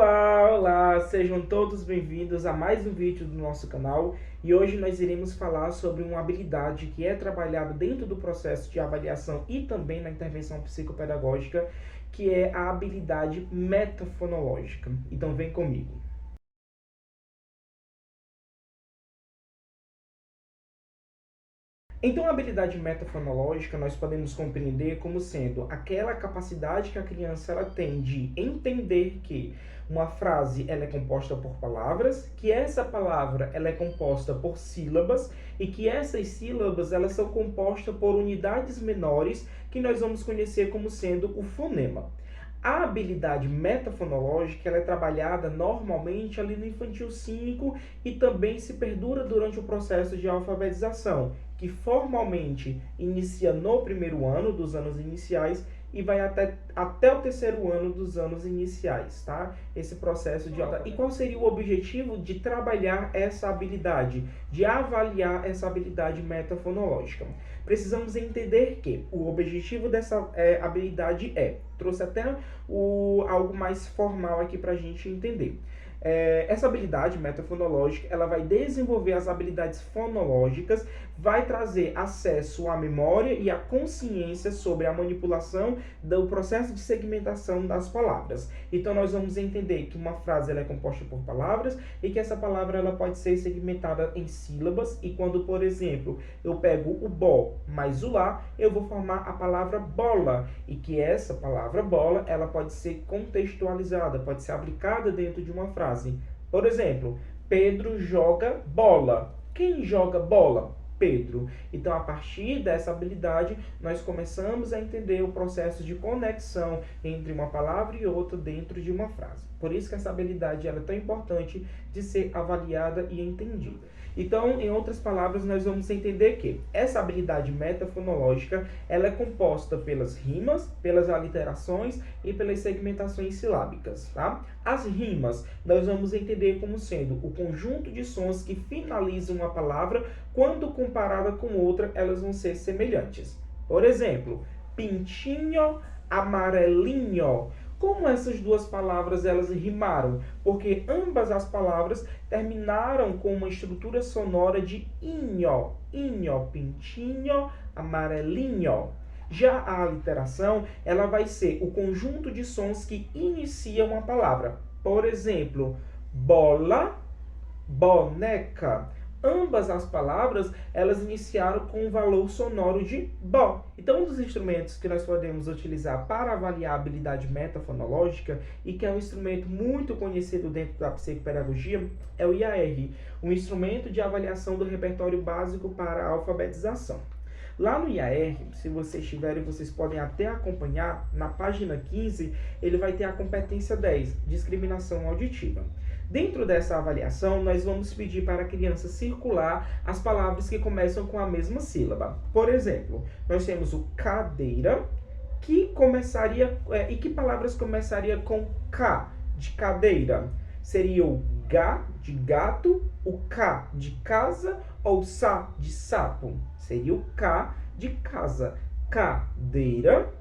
Olá, sejam todos bem-vindos a mais um vídeo do nosso canal e hoje nós iremos falar sobre uma habilidade que é trabalhada dentro do processo de avaliação e também na intervenção psicopedagógica, que é a habilidade metafonológica. Então vem comigo. Então, a habilidade metafonológica nós podemos compreender como sendo aquela capacidade que a criança ela tem de entender que uma frase ela é composta por palavras, que essa palavra ela é composta por sílabas e que essas sílabas elas são compostas por unidades menores que nós vamos conhecer como sendo o fonema. A habilidade metafonológica ela é trabalhada normalmente ali no infantil 5 e também se perdura durante o processo de alfabetização, que formalmente inicia no primeiro ano dos anos iniciais e vai até o terceiro ano dos anos iniciais, tá? Esse processo de... E qual seria o objetivo de trabalhar essa habilidade, de avaliar essa habilidade metafonológica? Precisamos entender que o objetivo dessa habilidade trouxe até algo mais formal aqui para a gente entender. Essa habilidade metafonológica ela vai desenvolver as habilidades fonológicas, vai trazer acesso à memória e à consciência sobre a manipulação do processo de segmentação das palavras. Então nós vamos entender que uma frase ela é composta por palavras e que essa palavra ela pode ser segmentada em sílabas e quando, por exemplo, eu pego o bo mais o lá, eu vou formar a palavra bola e que essa palavra bola ela pode ser contextualizada, pode ser aplicada dentro de uma frase. Por exemplo, Pedro joga bola. Quem joga bola? Pedro. Então, a partir dessa habilidade, nós começamos a entender o processo de conexão entre uma palavra e outra dentro de uma frase. Por isso que essa habilidade ela é tão importante de ser avaliada e entendida. Então, em outras palavras, nós vamos entender que essa habilidade metafonológica ela é composta pelas rimas, pelas aliterações e pelas segmentações silábicas, tá? As rimas nós vamos entender como sendo o conjunto de sons que finalizam uma palavra, quando comparada com outra, elas vão ser semelhantes. Por exemplo, pintinho, amarelinho. Como essas duas palavras elas rimaram? Porque ambas as palavras terminaram com uma estrutura sonora de inho. Inho, pintinho, amarelinho. Já a aliteração, ela vai ser o conjunto de sons que iniciam a palavra. Por exemplo, bola, boneca. Ambas as palavras, elas iniciaram com um valor sonoro de bo. Então, um dos instrumentos que nós podemos utilizar para avaliar a habilidade metafonológica, e que é um instrumento muito conhecido dentro da psicopedagogia, é o IAR, um instrumento de avaliação do repertório básico para a alfabetização. Lá no IAR, se vocês tiverem, vocês podem até acompanhar, na página 15, ele vai ter a competência 10, discriminação auditiva. Dentro dessa avaliação, nós vamos pedir para a criança circular as palavras que começam com a mesma sílaba. Por exemplo, nós temos o cadeira, que começaria... e que palavras começaria com K, de cadeira? Seria o G, de gato, o K, de casa, ou Sa, de sapo? Seria o K, de casa. Cadeira,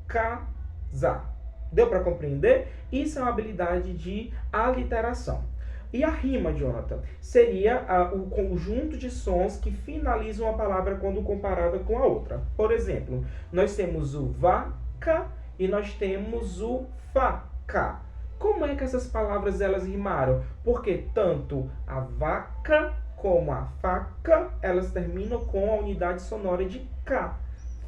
casa. Deu para compreender? Isso é uma habilidade de aliteração. E a rima, Jonathan, seria o conjunto de sons que finalizam a palavra quando comparada com a outra. Por exemplo, nós temos o vaca e nós temos o faca. Como é que essas palavras elas rimaram? Porque tanto a vaca como a faca, elas terminam com a unidade sonora de K.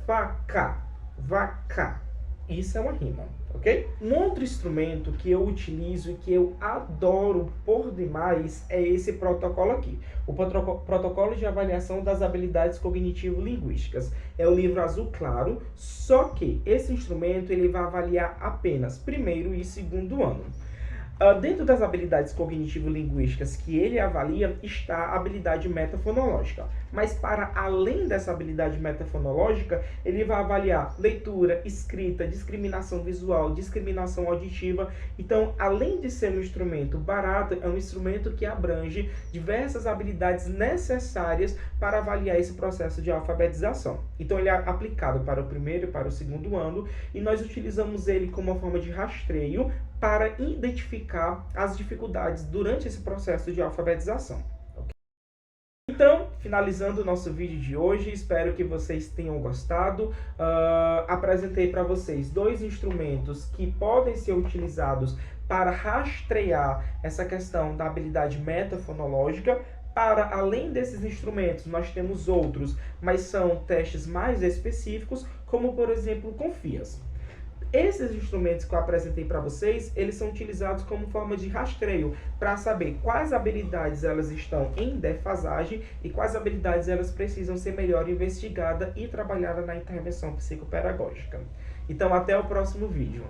Faca, vaca. Isso é uma rima, ok? Um outro instrumento que eu utilizo e que eu adoro por demais é esse protocolo aqui. O protocolo de avaliação das habilidades cognitivo-linguísticas. É o livro azul claro, só que esse instrumento ele vai avaliar apenas primeiro e segundo ano. Dentro das habilidades cognitivo-linguísticas que ele avalia está a habilidade metafonológica. mas para além dessa habilidade metafonológica, ele vai avaliar leitura, escrita, discriminação visual, discriminação auditiva. Então, além de ser um instrumento barato, é um instrumento que abrange diversas habilidades necessárias para avaliar esse processo de alfabetização. Então, ele é aplicado para o primeiro e para o segundo ano, e nós utilizamos ele como uma forma de rastreio para identificar as dificuldades durante esse processo de alfabetização. Então, finalizando o nosso vídeo de hoje, espero que vocês tenham gostado. Apresentei para vocês 2 instrumentos que podem ser utilizados para rastrear essa questão da habilidade metafonológica. Para além desses instrumentos, nós temos outros, mas são testes mais específicos, como por exemplo o Confias. Esses instrumentos que eu apresentei para vocês, eles são utilizados como forma de rastreio para saber quais habilidades elas estão em defasagem e quais habilidades elas precisam ser melhor investigadas e trabalhadas na intervenção psicopedagógica. Então, até o próximo vídeo.